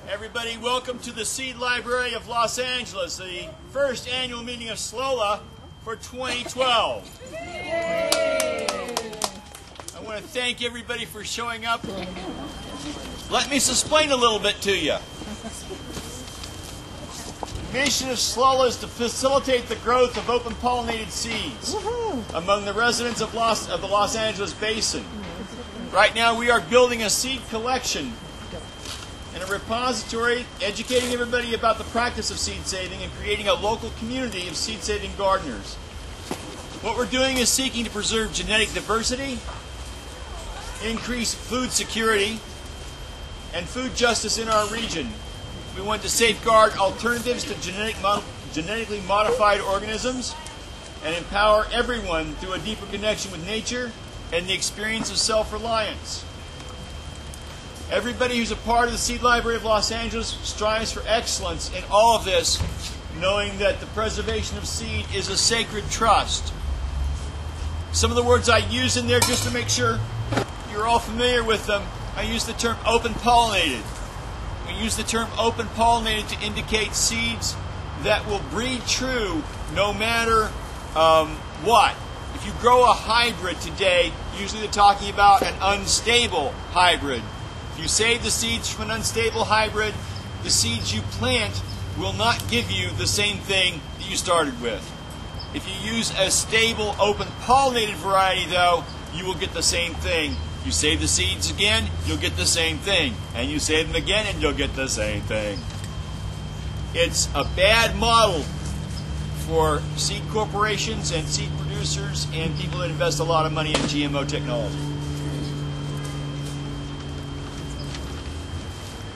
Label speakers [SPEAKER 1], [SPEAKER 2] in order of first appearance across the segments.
[SPEAKER 1] Everybody, welcome to the Seed Library of Los Angeles, the first annual meeting of SLOLA for 2012. Yay. I want to thank everybody for showing up. Let me explain a little bit to you. The mission of SLOLA is to facilitate the growth of open-pollinated seeds among the residents of the Los Angeles Basin. Right now we are building a seed collection and a repository, educating everybody about the practice of seed saving and creating a local community of seed saving gardeners. What we're doing is seeking to preserve genetic diversity, increase food security, and food justice in our region. We want to safeguard alternatives to genetically modified organisms and empower everyone through a deeper connection with nature and the experience of self-reliance. Everybody who's a part of the Seed Library of Los Angeles strives for excellence in all of this, knowing that the preservation of seed is a sacred trust. Some of the words I use in there, just to make sure you're all familiar with them, I use the term open-pollinated. We use the term open-pollinated to indicate seeds that will breed true no matter what. If you grow a hybrid today, usually they're talking about an unstable hybrid. If you save the seeds from an unstable hybrid, the seeds you plant will not give you the same thing that you started with. If you use a stable, open-pollinated variety, though, you will get the same thing. You save the seeds again, you'll get the same thing. And you save them again, and you'll get the same thing. It's a bad model for seed corporations and seed producers and people that invest a lot of money in GMO technology.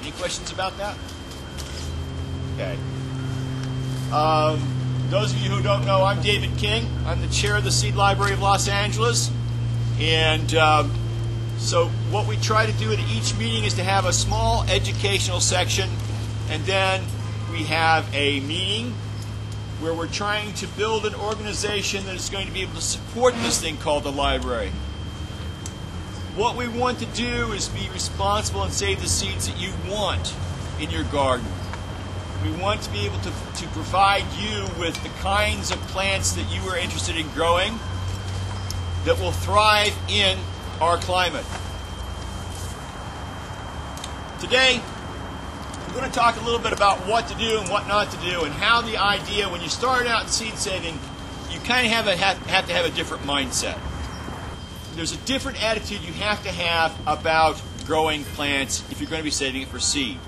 [SPEAKER 1] Any questions about that? Okay. Those of you who don't know, I'm David King. I'm the chair of the Seed Library of Los Angeles. And so what we try to do at each meeting is to have a small educational section, and then we have a meeting where we're trying to build an organization that is going to be able to support this thing called the library. What we want to do is be responsible and save the seeds that you want in your garden. We want to be able to provide you with the kinds of plants that you are interested in growing that will thrive in our climate. Today, I'm going to talk a little bit about what to do and what not to do, and how the idea, when you start out in seed saving, you kind of have to have a different mindset. There's a different attitude you have to have about growing plants if you're going to be saving it for seed.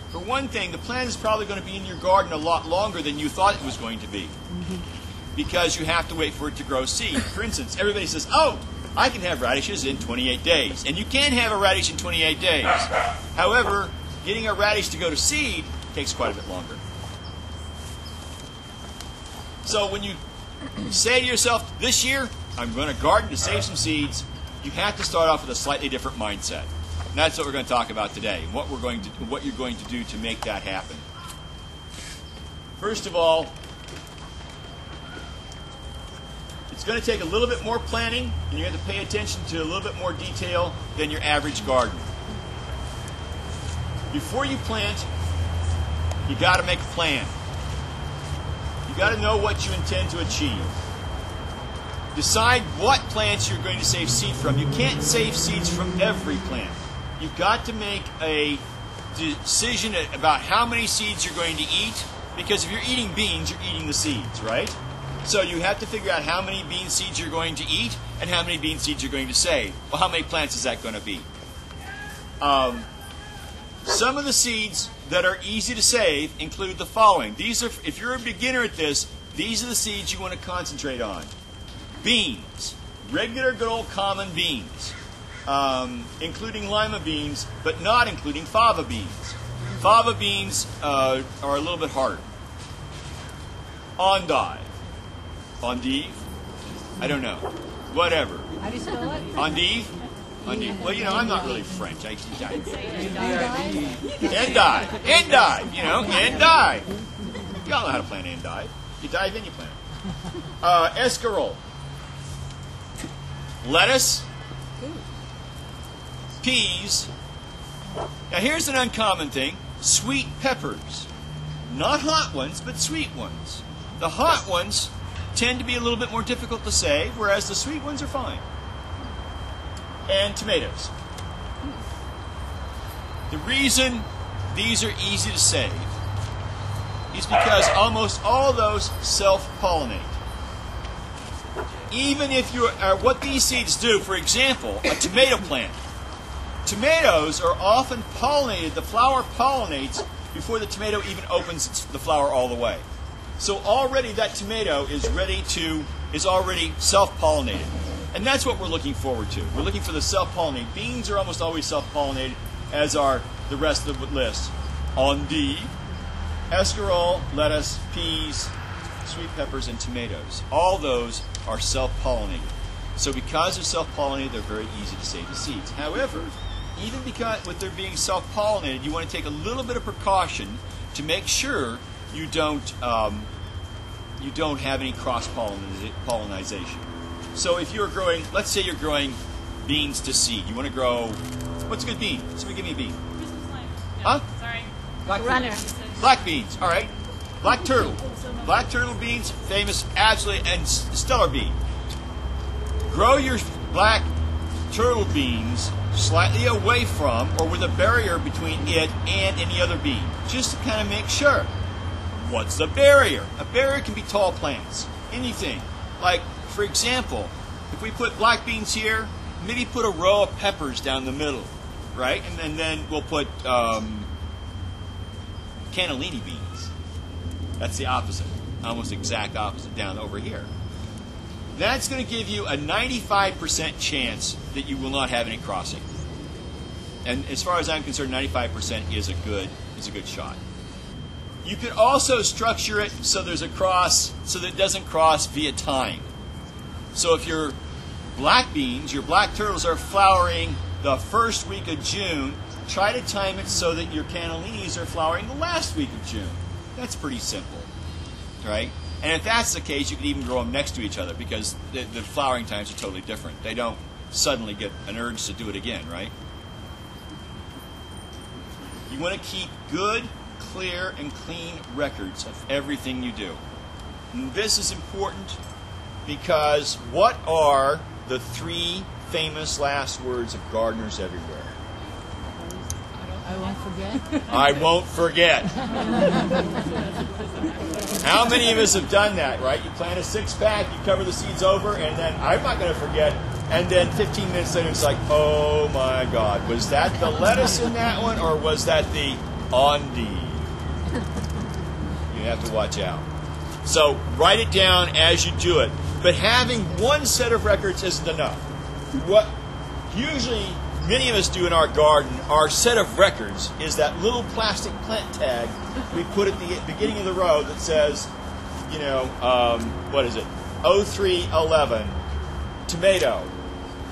[SPEAKER 1] For one thing, the plant is probably going to be in your garden a lot longer than you thought it was going to be, because you have to wait for it to grow seed. For instance, everybody says, oh, I can have radishes in 28 days. And you can have a radish in 28 days. However, getting a radish to go to seed takes quite a bit longer. So when you say to yourself, this year, I'm going to garden to save some seeds, you have to start off with a slightly different mindset. And that's what we're going to talk about today, and what you're going to do to make that happen. First of all, it's going to take a little bit more planning, and you have to pay attention to a little bit more detail than your average garden. Before you plant, you got to make a plan. You got to know what you intend to achieve. Decide what plants you're going to save seed from. You can't save seeds from every plant. You've got to make a decision about how many seeds you're going to eat, because if you're eating beans, you're eating the seeds, right? So you have to figure out how many bean seeds you're going to eat and how many bean seeds you're going to save. Well, how many plants is that going to be? Some of the seeds that are easy to save include the following. These are, if you're a beginner at this, these are the seeds you want to concentrate on. Beans, regular good old common beans, including lima beans, but not including fava beans. Fava beans are a little bit harder. Endive. Endive? I don't know. Whatever.
[SPEAKER 2] How do you spell it?
[SPEAKER 1] Endive? Endive. Well, you know, I'm not really French. I endive. Endive. You know, endive. You all know how to plant endive. You dive in, you plant it. Escarole. Lettuce. Peas. Now, here's an uncommon thing. sweet peppers. Not hot ones, but sweet ones. The hot ones tend to be a little bit more difficult to save, whereas the sweet ones are fine. And tomatoes. The reason these are easy to save is because almost all of those self-pollinate. Even if you are, what these seeds do, for example, a tomato plant. Tomatoes are often pollinated, the flower pollinates before the tomato even opens the flower all the way. So already that tomato is already self-pollinated. And that's what we're looking forward to. We're looking for the self-pollinated. Beans are almost always self-pollinated, as are the rest of the list. Endive, escarole, lettuce, peas, sweet peppers, and tomatoes. All those are self-pollinated. So because they're self-pollinated, they're very easy to save the seeds. However, even because with their being self-pollinated, you want to take a little bit of precaution to make sure you don't have any cross-pollination. So if you're growing, let's say you're growing beans to seed. You want to grow, what's a good bean? Somebody give me a bean. Huh?
[SPEAKER 2] Sorry.
[SPEAKER 3] Runner.
[SPEAKER 1] Black beans, all right. Black turtle. Black turtle beans, famous, absolutely, and stellar bean. Grow your black turtle beans slightly away from or with a barrier between it and any other bean, just to kind of make sure. What's the barrier? A barrier can be tall plants, anything. Like, for example, if we put black beans here, maybe put a row of peppers down the middle, right? And then we'll put cannellini beans. That's the opposite, almost exact opposite down over here. That's going to give you a 95% chance that you will not have any crossing. And as far as I'm concerned, 95% is a good shot. You could also structure it so there's a cross, so that it doesn't cross via time. So if your black beans, your black turtles are flowering the first week of June, try to time it so that your cannellinis are flowering the last week of June. That's pretty simple, right? And if that's the case, you could even grow them next to each other because the flowering times are totally different. They don't suddenly get an urge to do it again, right? You want to keep good, clear, and clean records of everything you do. And this is important because what are the 3 famous last words of gardeners everywhere?
[SPEAKER 3] I won't forget.
[SPEAKER 1] I won't forget. How many of us have done that, right? You plant a 6-pack, you cover the seeds over, and then I'm not going to forget. And then 15 minutes later, it's like, oh my God, was that the lettuce in that one, or was that the endive? You have to watch out. So write it down as you do it. But having one set of records isn't enough. What usually many of us do in our garden, our set of records is that little plastic plant tag we put at the beginning of the row that says, you know, what is it? 0311, tomato,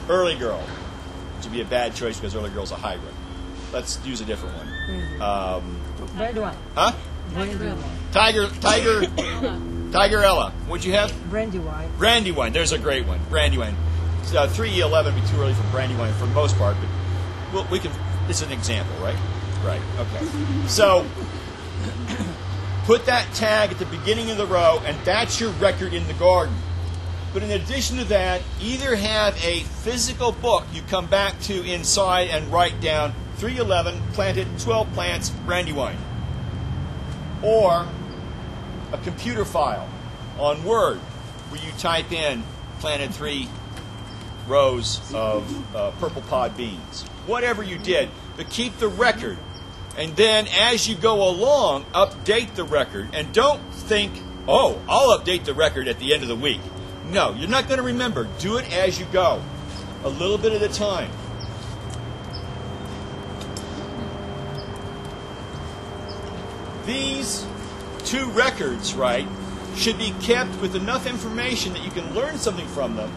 [SPEAKER 1] early girl. Which would be a bad choice because early girl's a hybrid. Let's use a different one.
[SPEAKER 3] Red one.
[SPEAKER 1] Huh? Tigerella. What'd you have?
[SPEAKER 3] Brandywine.
[SPEAKER 1] Brandywine. There's a great one. Brandywine. 311 would be too early for Brandywine for the most part, but we can. It's an example, right? Right. Okay. So put that tag at the beginning of the row, and that's your record in the garden. But in addition to that, either have a physical book you come back to inside and write down 311 planted 12 plants Brandywine, or a computer file on Word where you type in planted 3 rows of purple pod beans. Whatever you did, but keep the record. And then as you go along, update the record. And don't think, oh, I'll update the record at the end of the week. No, you're not going to remember. Do it as you go, a little bit at a time. These 2 records, right, should be kept with enough information that you can learn something from them,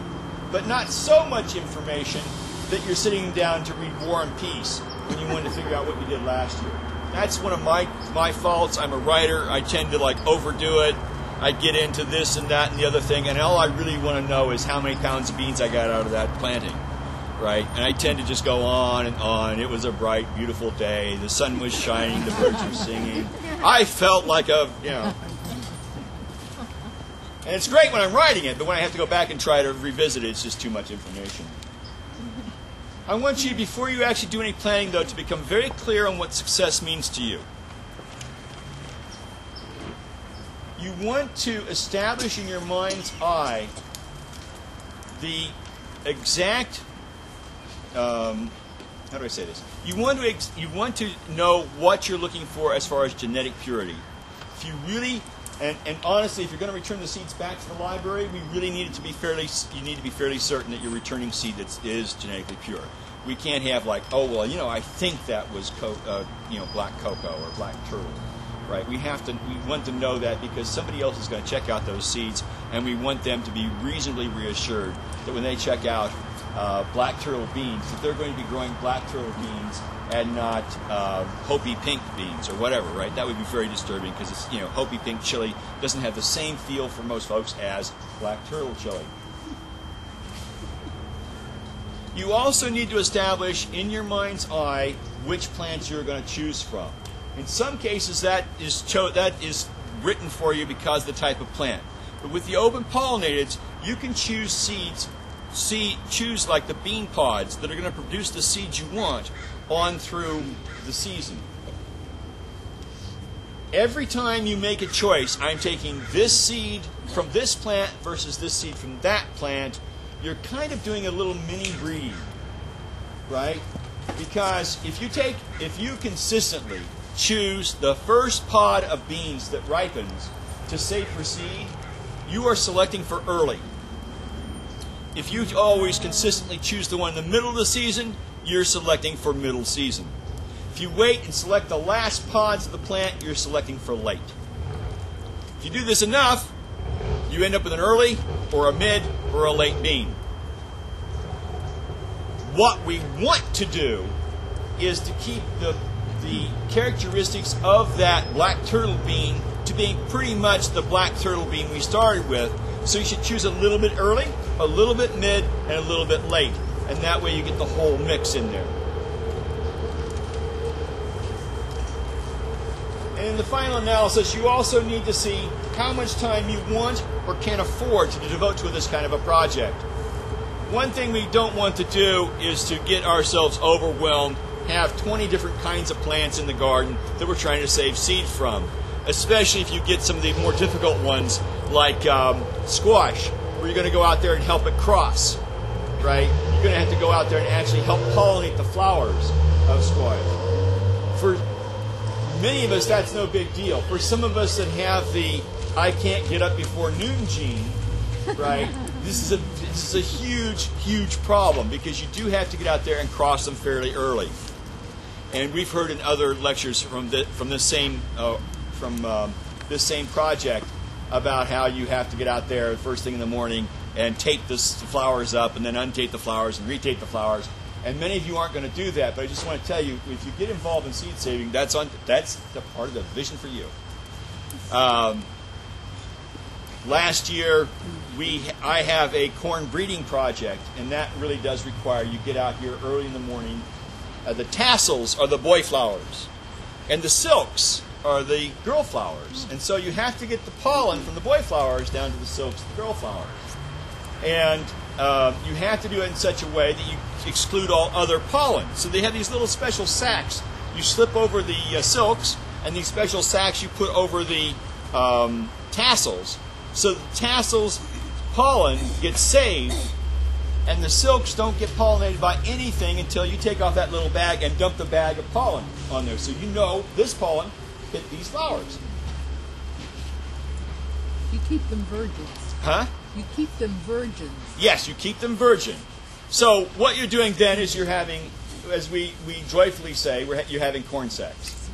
[SPEAKER 1] but not so much information that you're sitting down to read War and Peace when you want to figure out what you did last year. That's one of my faults. I'm a writer. I tend to like overdo it. I get into this and that and the other thing, and all I really want to know is how many pounds of beans I got out of that planting. right? And I tend to just go on and on. It was a bright, beautiful day. The sun was shining. The birds were singing. I felt like a, you know. And it's great when I'm writing it, but when I have to go back and try to revisit it, it's just too much information. I want you, before you actually do any planning, though, to become very clear on what success means to you. You want to establish in your mind's eye the exact, how do I say this? You want to know what you're looking for as far as genetic purity. If you really, and honestly, if you're going to return the seeds back to the library, we really need it to be you need to be fairly certain that you're returning seed that is genetically pure. We can't have like, oh well, you know, I think that was black cocoa or black turtle. Right? We want to know that because somebody else is going to check out those seeds, and we want them to be reasonably reassured that when they check out black turtle beans, that they're going to be growing black turtle beans and not Hopi pink beans or whatever, right? That would be very disturbing because it's, you know, Hopi pink chili doesn't have the same feel for most folks as black turtle chili. You also need to establish in your mind's eye which plants you're going to choose from. In some cases, that is written for you because of the type of plant. But with the open pollinateds, you can choose choose like the bean pods that are going to produce the seeds you want on through the season. Every time you make a choice, I'm taking this seed from this plant versus this seed from that plant, you're kind of doing a little mini breeding, right? Because if you consistently choose the first pod of beans that ripens to save for seed, you are selecting for early. If you always consistently choose the one in the middle of the season, you're selecting for middle season. If you wait and select the last pods of the plant, you're selecting for late. If you do this enough, you end up with an early or a mid or a late bean. What we want to do is to keep the characteristics of that black turtle bean to being pretty much the black turtle bean we started with. So you should choose a little bit early, a little bit mid, and a little bit late. And that way you get the whole mix in there. And in the final analysis, you also need to see how much time you want or can afford to devote to this kind of a project. One thing we don't want to do is to get ourselves overwhelmed, have 20 different kinds of plants in the garden that we're trying to save seed from, especially if you get some of the more difficult ones like squash, where you're going to go out there and help it cross, right? You're going to have to go out there and actually help pollinate the flowers of squash. For many of us, that's no big deal. For some of us that have the I can't get up before noon gene, right, this is a huge, huge problem because you do have to get out there and cross them fairly early. And we've heard in other lectures from this same project about how you have to get out there first thing in the morning and tape the flowers up and then untape the flowers and retape the flowers. And many of you aren't going to do that, but I just want to tell you, if you get involved in seed saving, that's the part of the vision for you. Last year, I have a corn breeding project, and that really does require you get out here early in the morning. The tassels are the boy flowers, and the silks are the girl flowers. And so you have to get the pollen from the boy flowers down to the silks, the girl flowers. And you have to do it in such a way that you exclude all other pollen. So they have these little special sacks. You slip over the silks, and these special sacks you put over the tassels. So the tassels pollen gets saved, and the silks don't get pollinated by anything until you take off that little bag and dump the bag of pollen on there. So you know this pollen hit these flowers.
[SPEAKER 2] You keep them virgins.
[SPEAKER 1] Huh?
[SPEAKER 2] You keep them virgins.
[SPEAKER 1] Yes, you keep them virgin. So what you're doing then is you're having, as we joyfully say, you're having corn sex.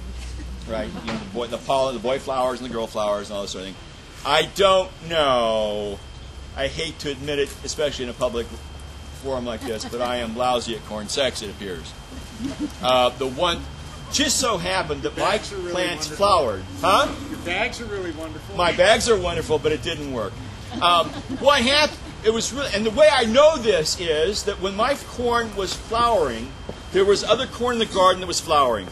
[SPEAKER 1] Right? You know, the pollen, the boy flowers and the girl flowers and all this sort of thing. I don't know. I hate to admit it, especially in a public forum like this, but I am lousy at corn sex, it appears. The one just so happened that my plants flowered. Huh?
[SPEAKER 4] Your bags are really wonderful.
[SPEAKER 1] My bags are wonderful, but it didn't work. What happened? it was really, and the way I know this is that when my corn was flowering, there was other corn in the garden that was flowering.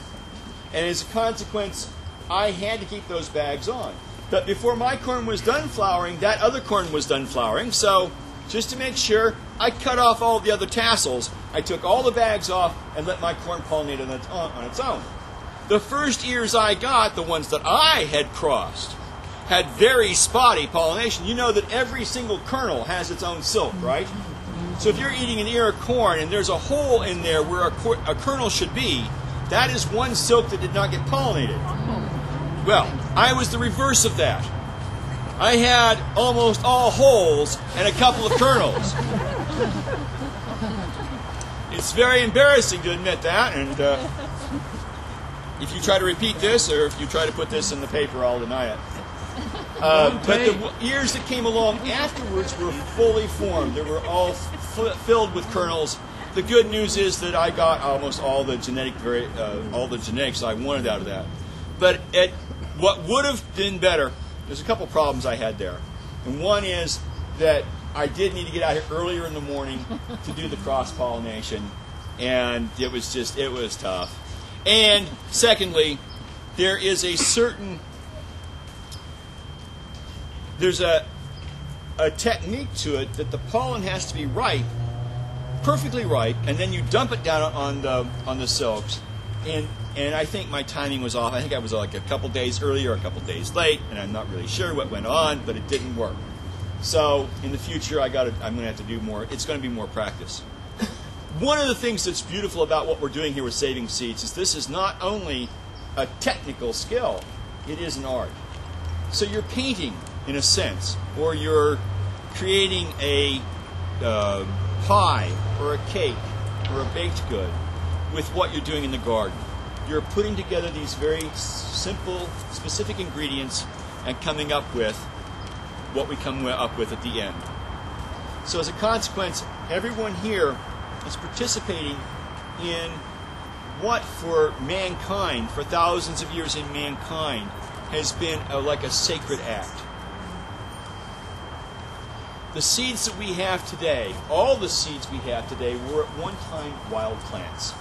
[SPEAKER 1] And as a consequence, I had to keep those bags on. But before my corn was done flowering, that other corn was done flowering. So just to make sure, I cut off all the other tassels. I took all the bags off and let my corn pollinate on its own. The first ears I got, the ones that I had crossed, had very spotty pollination. You know that every single kernel has its own silk, right? So if you're eating an ear of corn and there's a hole in there where a kernel should be, that is one silk that did not get pollinated. Well, I was the reverse of that. I had almost all holes and a couple of kernels. It's very embarrassing to admit that, and if you try to repeat this, or if you try to put this in the paper, I'll deny it. But the ears that came along afterwards were fully formed. They were all filled with kernels. The good news is that I got almost all the genetics I wanted out of that. But what would have been better, there's a couple problems I had there. And one is that I did need to get out here earlier in the morning to do the cross-pollination. And it was tough. And secondly, there's a technique to it that the pollen has to be ripe, perfectly ripe, and then you dump it down on the silks. And I think my timing was off. I think I was like a couple days early or a couple days late, and I'm not really sure what went on, but it didn't work. So in the future, I'm going to have to do more. It's going to be more practice. One of the things that's beautiful about what we're doing here with saving seeds is this is not only a technical skill, it is an art. So you're painting, in a sense, or you're creating a pie or a cake or a baked good with what you're doing in the garden. You're putting together these very simple, specific ingredients and coming up with what we come up with at the end. So as a consequence, everyone here is participating in what for mankind, for thousands of years in mankind, has been like a sacred act. The seeds that we have today, all the seeds we have today, were at one time wild plants.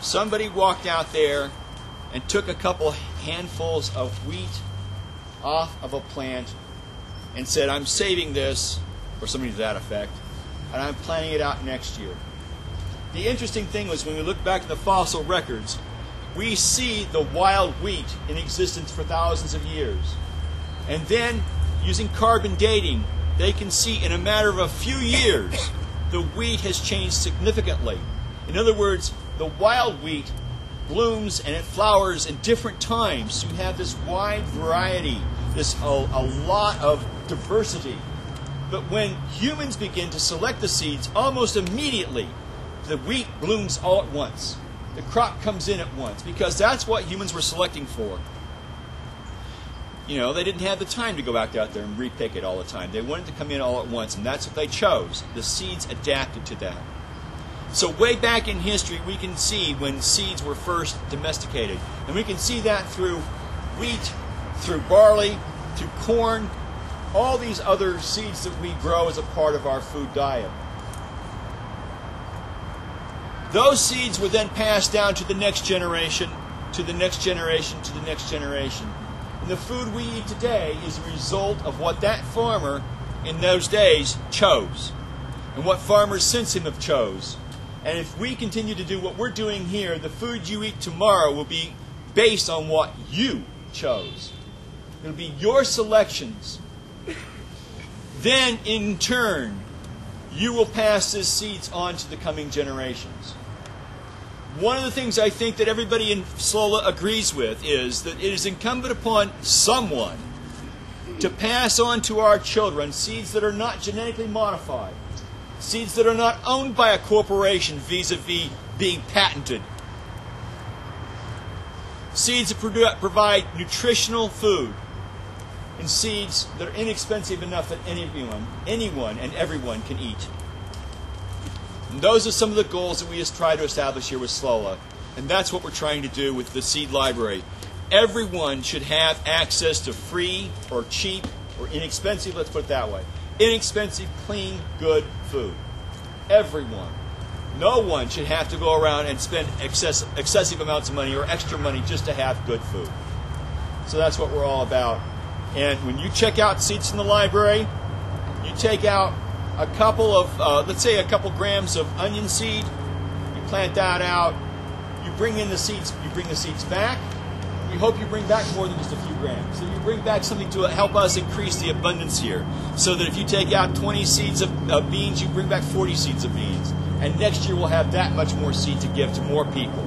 [SPEAKER 1] Somebody walked out there and took a couple handfuls of wheat off of a plant and said, I'm saving this, or something to that effect, and I'm planting it out next year. The interesting thing was when we look back at the fossil records, we see the wild wheat in existence for thousands of years. And then, using carbon dating, they can see in a matter of a few years, the wheat has changed significantly. In other words, the wild wheat blooms and it flowers in different times. So you have this wide variety, a lot of diversity. But when humans begin to select the seeds, almost immediately, the wheat blooms all at once. The crop comes in at once, because that's what humans were selecting for. You know, they didn't have the time to go back out there and repick it all the time. They wanted to come in all at once, and that's what they chose. The seeds adapted to that. So way back in history, we can see when seeds were first domesticated. And we can see that through wheat, through barley, through corn, all these other seeds that we grow as a part of our food diet. Those seeds were then passed down to the next generation, to the next generation, to the next generation. And the food we eat today is a result of what that farmer in those days chose, and what farmers since him have chose. And if we continue to do what we're doing here, the food you eat tomorrow will be based on what you chose. It'll be your selections. Then, in turn, you will pass these seeds on to the coming generations. One of the things I think that everybody in SLOLA agrees with is that it is incumbent upon someone to pass on to our children seeds that are not genetically modified, seeds that are not owned by a corporation vis-a-vis being patented, seeds that provide nutritional food, and seeds that are inexpensive enough that anyone and everyone can eat. And those are some of the goals that we just try to establish here with SLOLA. And that's what we're trying to do with the seed library. Everyone should have access to free or cheap or inexpensive, let's put it that way, inexpensive, clean, good food. Everyone. No one should have to go around and spend excessive amounts of money or extra money just to have good food. So that's what we're all about. And when you check out seeds from the library, you take out a couple of, let's say a couple grams of onion seed, you plant that out, you bring in the seeds, you bring the seeds back. We hope you bring back more than just a few grams. So you bring back something to help us increase the abundance here. So that if you take out 20 seeds of beans, you bring back 40 seeds of beans. And next year we'll have that much more seed to give to more people.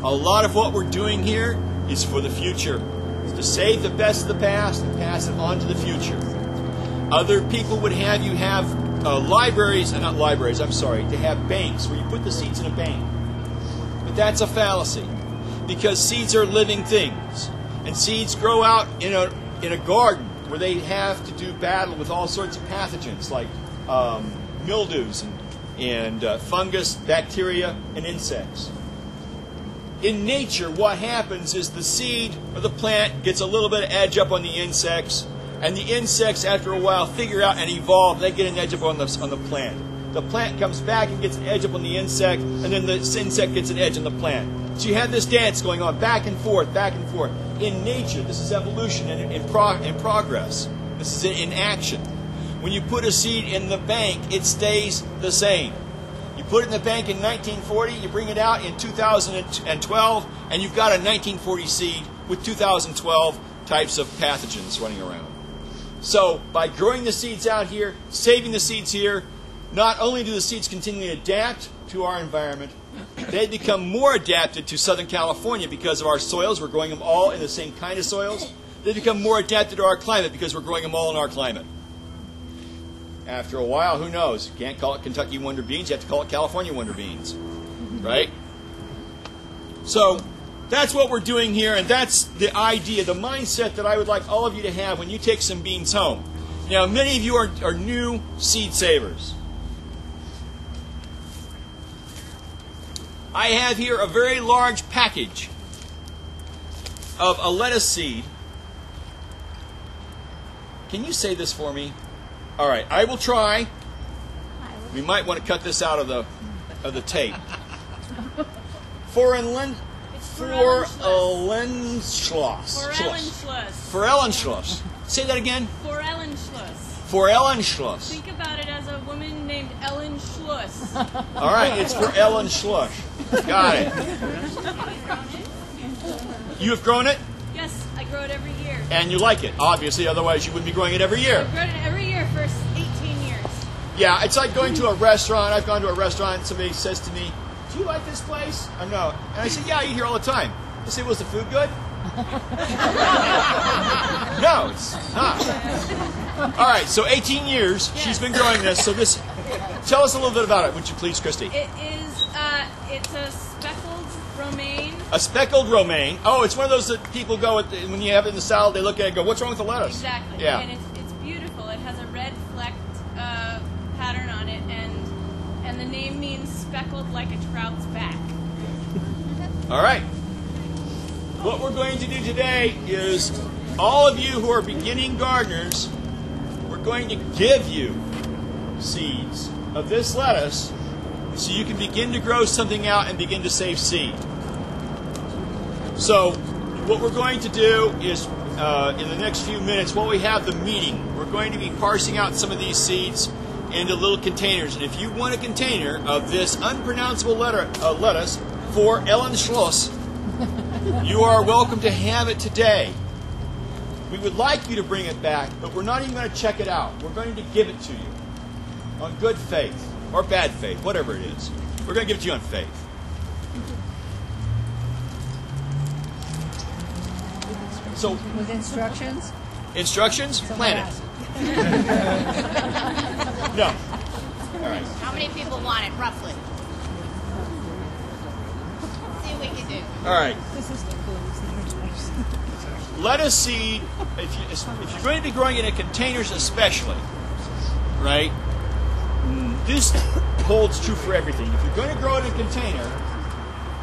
[SPEAKER 1] A lot of what we're doing here is for the future. It's to save the best of the past and pass it on to the future. Other people would have you have to have banks where you put the seeds in a bank. But that's a fallacy. Because seeds are living things, and seeds grow out in a garden where they have to do battle with all sorts of pathogens like mildews and fungus, bacteria, and insects. In nature, what happens is the seed or the plant gets a little bit of edge up on the insects, and the insects, after a while, figure out and evolve. They get an edge up on the plant. The plant comes back and gets an edge up on the insect, and then the insect gets an edge on the plant. So you have this dance going on back and forth, back and forth. In nature, this is evolution in progress. This is in action. When you put a seed in the bank, it stays the same. You put it in the bank in 1940, you bring it out in 2012, and you've got a 1940 seed with 2012 types of pathogens running around. So by growing the seeds out here, saving the seeds here, not only do the seeds continually adapt to our environment, they become more adapted to Southern California because of our soils. We're growing them all in the same kind of soils. They become more adapted to our climate because we're growing them all in our climate. After a while, who knows? You can't call it Kentucky Wonder Beans. You have to call it California Wonder Beans. Right? So that's what we're doing here, and that's the idea, the mindset that I would like all of you to have when you take some beans home. Now, many of you are new seed savers. I have here a very large package of a lettuce seed. Can you say this for me? All right, I will try. We might want to cut this out of the tape. Forellenschloss. Forellenschloss. Say that again.
[SPEAKER 4] Forellenschloss.
[SPEAKER 1] Forellenschloss.
[SPEAKER 4] Think about it as a woman named Ellen Schluss.
[SPEAKER 1] All right, it's for Ellen Schluss. Got it. You have grown it?
[SPEAKER 4] Yes, I grow it every year.
[SPEAKER 1] And you like it, obviously, otherwise you wouldn't be growing it every year.
[SPEAKER 4] I've grown it every year for 18 years.
[SPEAKER 1] Yeah, it's like going to a restaurant. I've gone to a restaurant and somebody says to me, "Do you like this place?" Or no. And I say, "Yeah, I eat here all the time." I say, "Was the food good?" No, it's not. All right, so 18 years she's been growing this. So tell us a little bit about it, would you please, Christy?
[SPEAKER 4] It is, it's a speckled romaine.
[SPEAKER 1] A speckled romaine. Oh, it's one of those that people go with, when you have it in the salad, they look at it and go, "What's wrong with the lettuce?"
[SPEAKER 4] Exactly.
[SPEAKER 1] Yeah.
[SPEAKER 4] And it's beautiful. It has a red flecked pattern on it, and the name means speckled like a trout's back.
[SPEAKER 1] All right. What we're going to do today is, all of you who are beginning gardeners, we're going to give you seeds of this lettuce so you can begin to grow something out and begin to save seed. So what we're going to do is, in the next few minutes, while we have the meeting, we're going to be parsing out some of these seeds into little containers. And if you want a container of this unpronounceable lettuce for Ellen Schluss, you are welcome to have it today. We would like you to bring it back, but we're not even going to check it out. We're going to give it to you on good faith, or bad faith, whatever it is. We're going to give it to you on faith. So,
[SPEAKER 3] With instructions?
[SPEAKER 1] instructions? Plant it. No. All right.
[SPEAKER 5] How many people want it, roughly? See what we can do.
[SPEAKER 1] All right.
[SPEAKER 3] This is the clues.
[SPEAKER 1] Lettuce seed, if you're going to be growing it in containers especially, right, this holds true for everything. If you're going to grow it in a container,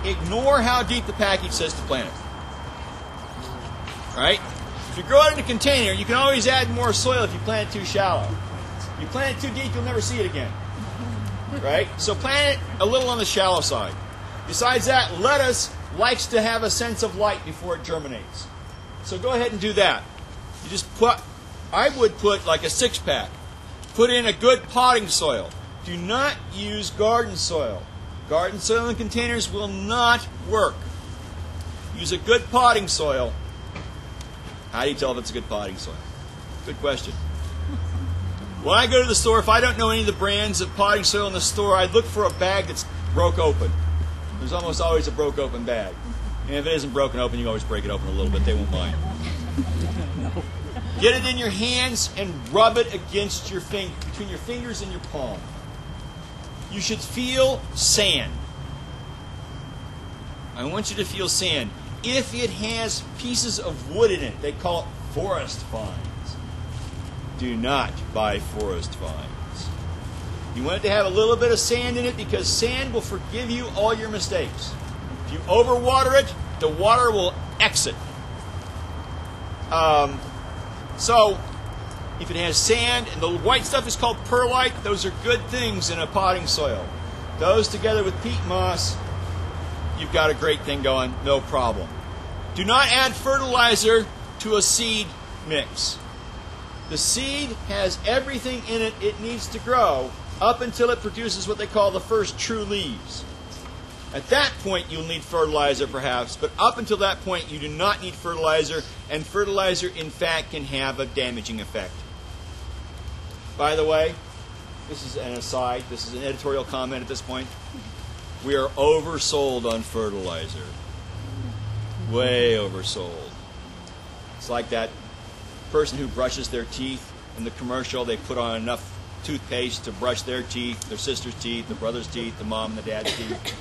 [SPEAKER 1] ignore how deep the package says to plant it. All right? If you grow it in a container, you can always add more soil if you plant it too shallow. You plant it too deep, you'll never see it again. Right? So plant it a little on the shallow side. Besides that, lettuce likes to have a sense of light before it germinates. So go ahead and do that. You just put, I would put like a 6-pack. Put in a good potting soil. Do not use garden soil. Garden soil in containers will not work. Use a good potting soil. How do you tell if it's a good potting soil? Good question. When I go to the store, if I don't know any of the brands of potting soil in the store, I look for a bag that's broke open. There's almost always a broke open bag. And if it isn't broken open, you can always break it open a little bit. They won't mind. Get it in your hands and rub it against your between your fingers and your palm. You should feel sand. I want you to feel sand. If it has pieces of wood in it, they call it forest fines. Do not buy forest fines. You want it to have a little bit of sand in it because sand will forgive you all your mistakes. If you overwater it, the water will exit. So, if it has sand, and the white stuff is called perlite, those are good things in a potting soil. Those together with peat moss, you've got a great thing going, no problem. Do not add fertilizer to a seed mix. The seed has everything in it it needs to grow up until it produces what they call the first true leaves. At that point, you'll need fertilizer perhaps, but up until that point, you do not need fertilizer, and fertilizer, in fact, can have a damaging effect. By the way, this is an aside, this is an editorial comment at this point. We are oversold on fertilizer. Way oversold. It's like that person who brushes their teeth in the commercial. They put on enough toothpaste to brush their teeth, their sister's teeth, the brother's teeth, the mom and the dad's teeth.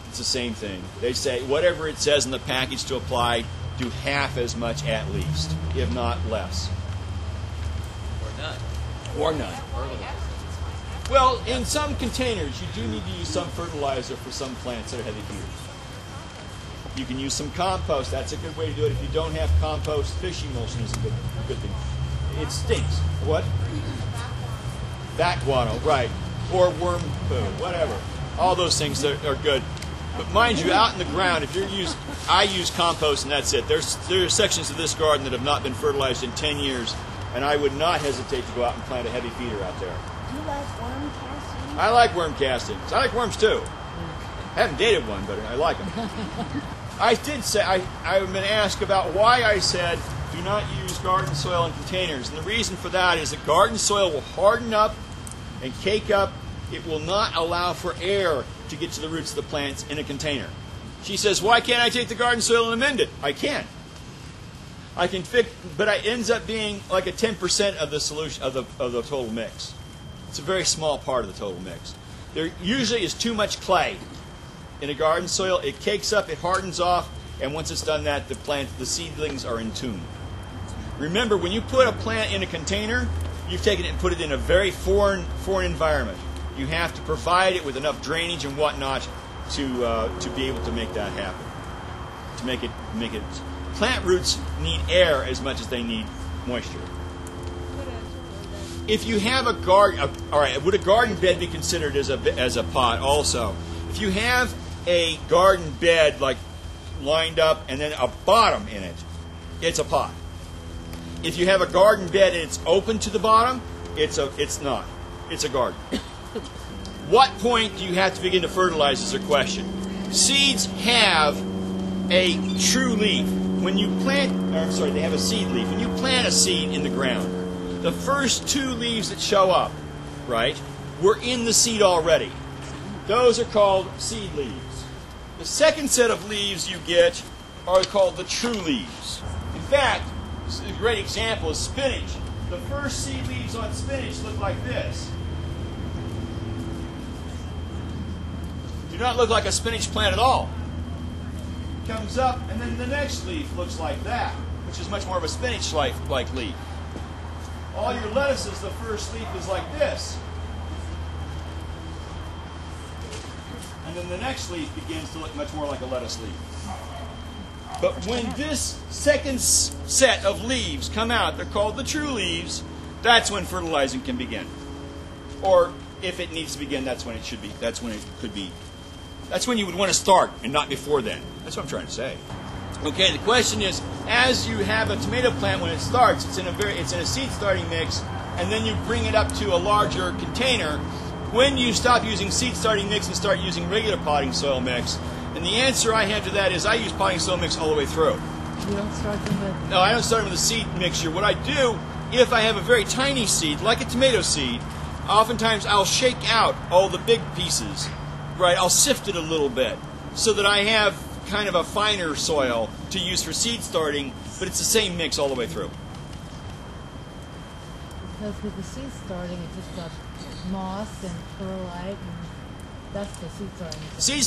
[SPEAKER 1] It's the same thing. They say whatever it says in the package to apply, do half as much at least, if not less.
[SPEAKER 6] Or none.
[SPEAKER 1] Or none. Well, in some containers, you do need to use some fertilizer for some plants that are heavy feeders. You can use some compost. That's a good way to do it. If you don't have compost, fish emulsion is a good thing. It stinks. What? Bat guano, right. Or worm poo, whatever. All those things are good. But mind you, out in the ground, I use compost and that's it. There are sections of this garden that have not been fertilized in 10 years, and I would not hesitate to go out and plant a heavy feeder out there.
[SPEAKER 5] Do you like worm castings?
[SPEAKER 1] I like worm castings. I like worms too. I haven't dated one, but I like them. I did say, I've been asked about why I said do not use garden soil in containers. And the reason for that is that garden soil will harden up and cake up. It will not allow for air to get to the roots of the plants in a container. She says, why can't I take the garden soil and amend it? I can. I can fix, but it ends up being like a 10% of the solution of the total mix. It's a very small part of the total mix. There usually is too much clay in a garden soil. It cakes up, it hardens off, and once it's done that, the seedlings are in tune. Remember, when you put a plant in a container, you've taken it and put it in a very foreign environment. You have to provide it with enough drainage and whatnot to be able to make that happen. To make it. Plant roots need air as much as they need moisture. If you have a garden, all right, would a garden bed be considered as a pot also? If you have a garden bed like lined up and then a bottom in it, it's a pot. If you have a garden bed and it's open to the bottom, it's not. It's a garden. What point do you have to begin to fertilize is a question. Seeds have a true leaf. When you plant, they have a seed leaf. When you plant a seed in the ground, the first 2 leaves that show up, right, were in the seed already. Those are called seed leaves. The second set of leaves you get are called the true leaves. In fact, a great example is spinach. The first seed leaves on spinach look like this. Do not look like a spinach plant at all. It comes up, and then the next leaf looks like that, which is much more of a spinach-like leaf. All your lettuces, the first leaf is like this. And then the next leaf begins to look much more like a lettuce leaf. But when this second set of leaves come out, they're called the true leaves, that's when fertilizing can begin. Or if it needs to begin, that's when it should be. That's when it could be. That's when you would want to start, and not before then. That's what I'm trying to say. Okay, the question is, as you have a tomato plant when it starts, it's in a seed starting mix, and then you bring it up to a larger container. When you stop using seed starting mix and start using regular potting soil mix? And the answer I have to that is I use potting soil mix all the way through.
[SPEAKER 2] You don't start them with...
[SPEAKER 1] No, I don't start them with a seed mixture. What I do, if I have a very tiny seed, like a tomato seed, oftentimes I'll shake out all the big pieces, right? I'll sift it a little bit so that I have kind of a finer soil to use for seed starting, but it's the same mix all the way through.
[SPEAKER 2] Because with the seed starting, it just got moss and perlite, and that's the seed starting.
[SPEAKER 1] Seed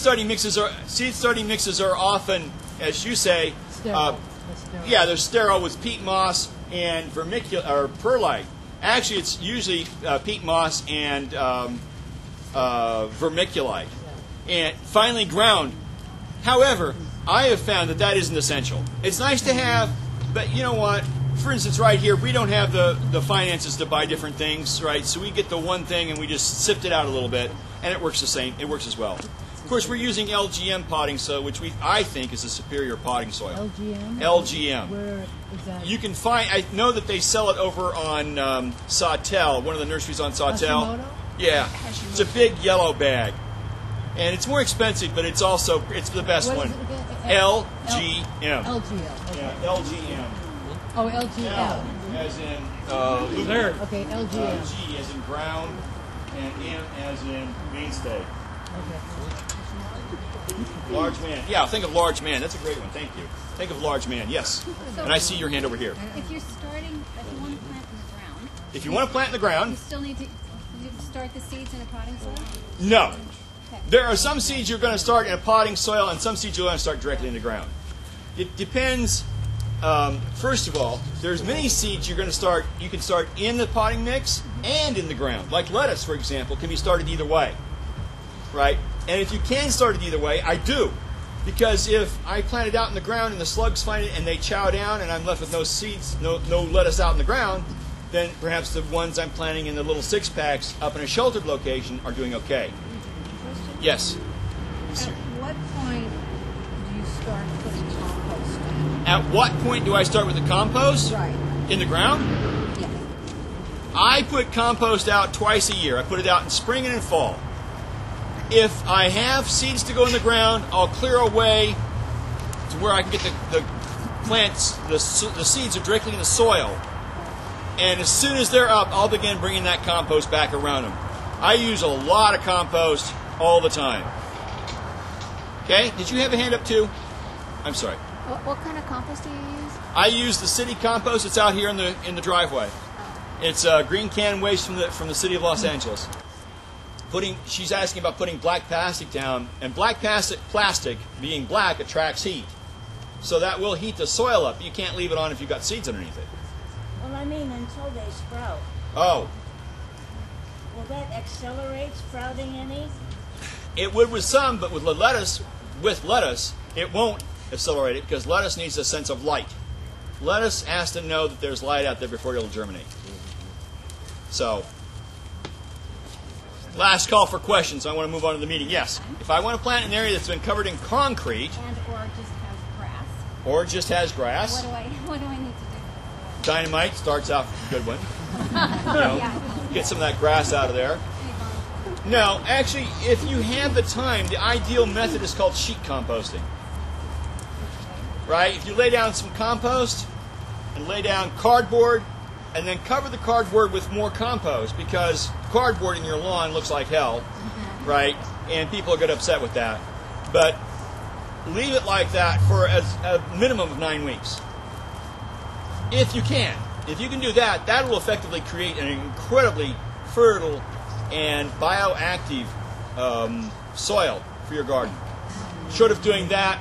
[SPEAKER 1] starting mixes are often, as you say,
[SPEAKER 2] Sterile.
[SPEAKER 1] yeah, they're sterile with peat moss and perlite. Actually, it's usually peat moss and vermiculite, and finely ground. However, I have found that that isn't essential. It's nice to have, but you know what? For instance, right here, we don't have the finances to buy different things, right? So we get the one thing and we just sift it out a little bit, and it works the same. It works as well. Of course, we're using LGM potting soil, which I think is a superior potting soil.
[SPEAKER 2] LGM?
[SPEAKER 1] LGM.
[SPEAKER 2] Where is that?
[SPEAKER 1] You can find, I know that they sell it over on Sawtell, one of the nurseries on Sawtell.
[SPEAKER 2] Hashimoto?
[SPEAKER 1] Yeah. It's a big yellow bag. And it's more expensive, but it's the best
[SPEAKER 2] What
[SPEAKER 1] one.
[SPEAKER 2] is it again?
[SPEAKER 1] LGM.
[SPEAKER 2] LGM. Okay.
[SPEAKER 1] Yeah, LGM.
[SPEAKER 2] Oh, LGM.
[SPEAKER 1] L as in Luke.
[SPEAKER 2] Okay, LGM.
[SPEAKER 1] G as in ground, and M as in mainstay.
[SPEAKER 2] Okay.
[SPEAKER 1] Large man. Yeah, think of large man. That's a great one. Thank you. Think of large man. Yes. And I see your hand over here.
[SPEAKER 5] If you want to plant in the ground,
[SPEAKER 1] If you want to plant in the
[SPEAKER 5] you
[SPEAKER 1] ground,
[SPEAKER 5] still need to start the seeds in a potting soil?
[SPEAKER 1] no.
[SPEAKER 5] Okay.
[SPEAKER 1] There are some seeds you're going to start in a potting soil, and some seeds you're going to start directly in the ground. It depends. First of all, there's many seeds you can start in the potting mix and in the ground. Like lettuce, for example, can be started either way, right? And if you can start it either way, I do. Because if I plant it out in the ground and the slugs find it and they chow down and I'm left with no seeds, no lettuce out in the ground, then perhaps the ones I'm planting in the little 6-packs up in a sheltered location are doing okay.
[SPEAKER 5] Question?
[SPEAKER 1] Yes.
[SPEAKER 3] At what point do you start putting compost in?
[SPEAKER 1] At what point do I start with the compost?
[SPEAKER 3] Right.
[SPEAKER 1] In the ground?
[SPEAKER 3] Yes.
[SPEAKER 1] I put compost out twice a year. I put it out in spring and in fall. If I have seeds to go in the ground, I'll clear away to where I can get the plants, the seeds are directly in the soil. And as soon as they're up, I'll begin bringing that compost back around them. I use a lot of compost all the time. Okay? Did you have a hand up too? I'm sorry.
[SPEAKER 5] What kind of compost do you use?
[SPEAKER 1] I use the city compost. It's out here in the driveway. It's green can waste from the city of Los Angeles. She's asking about putting black plastic down, and black plastic being black attracts heat, so that will heat the soil up. You can't leave it on if you've got seeds underneath it.
[SPEAKER 7] Well, I mean, until they sprout.
[SPEAKER 1] Oh,
[SPEAKER 7] Will that accelerate sprouting any?
[SPEAKER 1] it would with some, but with lettuce, it won't accelerate it because lettuce needs a sense of light. Lettuce has to know that there's light out there before it'll germinate. So, last call for questions. I want to move on to the meeting. Yes, if I want to plant in an area that's been covered in concrete
[SPEAKER 5] And or just have grass?
[SPEAKER 1] or just has grass,
[SPEAKER 5] What do I need to do?
[SPEAKER 1] dynamite starts off with a good one. You know, get some of that grass out of there. No, actually, if you have the time, the ideal method is called sheet composting. Right? If you lay down some compost and lay down cardboard and then cover the cardboard with more compost because cardboard in your lawn looks like hell, right? And people get upset with that. But leave it like that for a minimum of 9 weeks. If you can. If you can do that, that will effectively create an incredibly fertile and bioactive soil for your garden. Short of doing that,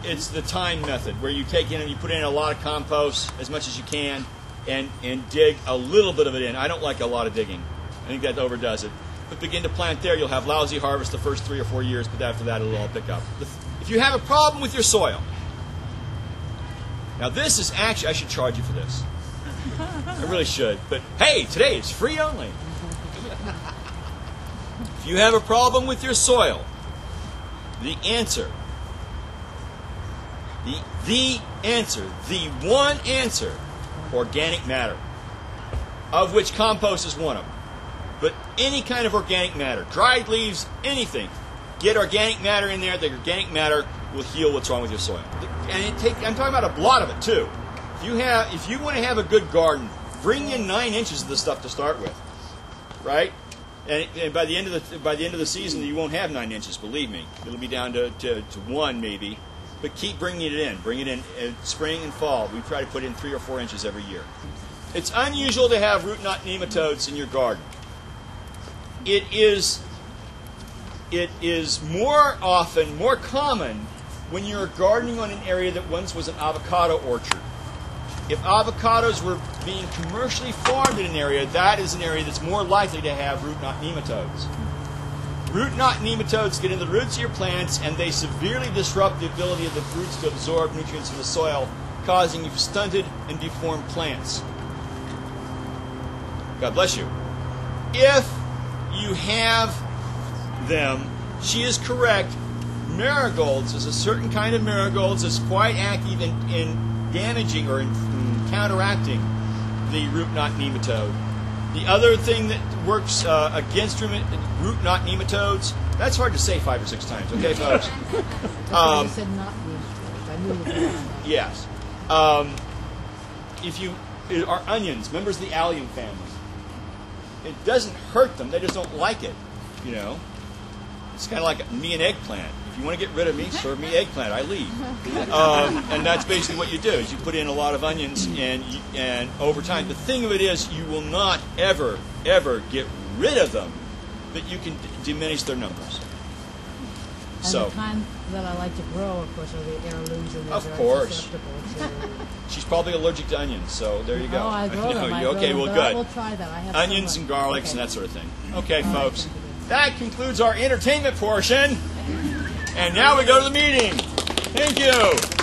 [SPEAKER 1] it's the time method where you take in and you put in a lot of compost as much as you can and dig a little bit of it in. I don't like a lot of digging. I think that overdoes it. But begin to plant there. You'll have lousy harvest the first 3 or 4 years, but after that it'll all pick up. If you have a problem with your soil, now this is actually, I should charge you for this. I really should. But hey, today it's free only. If you have a problem with your soil, the answer, the one answer, organic matter, of which compost is one of them. But any kind of organic matter, dried leaves, anything, get organic matter in there. The organic matter will heal what's wrong with your soil. And I'm talking about a lot of it too. If you want to have a good garden, bring in 9 inches of the stuff to start with, right? And by the end of the season, you won't have 9 inches. Believe me, it'll be down to 1 maybe. But keep bringing it in. Bring it in spring and fall. We try to put in 3 or 4 inches every year. It's unusual to have root knot nematodes in your garden. It is more common when you're gardening on an area that once was an avocado orchard. If avocados were being commercially farmed in an area, that is an area that's more likely to have root knot nematodes. Root knot nematodes get into the roots of your plants, and they severely disrupt the ability of the roots to absorb nutrients from the soil, causing stunted and deformed plants. God bless you. If you have them, she is correct. Marigolds is a certain kind of marigolds that's quite active in damaging or in counteracting the root knot nematode. The other thing that works against root knot nematodes, that's hard to say 5 or 6 times, okay, folks?
[SPEAKER 2] You said not nematodes. I knew you were
[SPEAKER 1] Yes. Are onions, members of the allium family. It doesn't hurt them, they just don't like it, you know. It's kind of like me and eggplant. If you want to get rid of me, serve me eggplant. I leave. And that's basically what you do, is you put in a lot of onions, and over time, the thing of it is, you will not ever get rid of them, but you can diminish their numbers.
[SPEAKER 2] And
[SPEAKER 1] So,
[SPEAKER 2] the kind that I like to grow, of course, are the heirlooms, and they're
[SPEAKER 1] Of
[SPEAKER 2] very
[SPEAKER 1] course.
[SPEAKER 2] susceptible to...
[SPEAKER 1] she's probably allergic to onions, so there you go.
[SPEAKER 2] Oh, I grow them.
[SPEAKER 1] Okay, well,
[SPEAKER 2] but
[SPEAKER 1] good.
[SPEAKER 2] I will try that. I have
[SPEAKER 1] Onions
[SPEAKER 2] some,
[SPEAKER 1] and garlics
[SPEAKER 2] okay.
[SPEAKER 1] and that sort of thing. Okay,
[SPEAKER 2] All right,
[SPEAKER 1] folks.
[SPEAKER 2] thank you.
[SPEAKER 1] That concludes our entertainment portion. And now we go to the meeting. Thank you.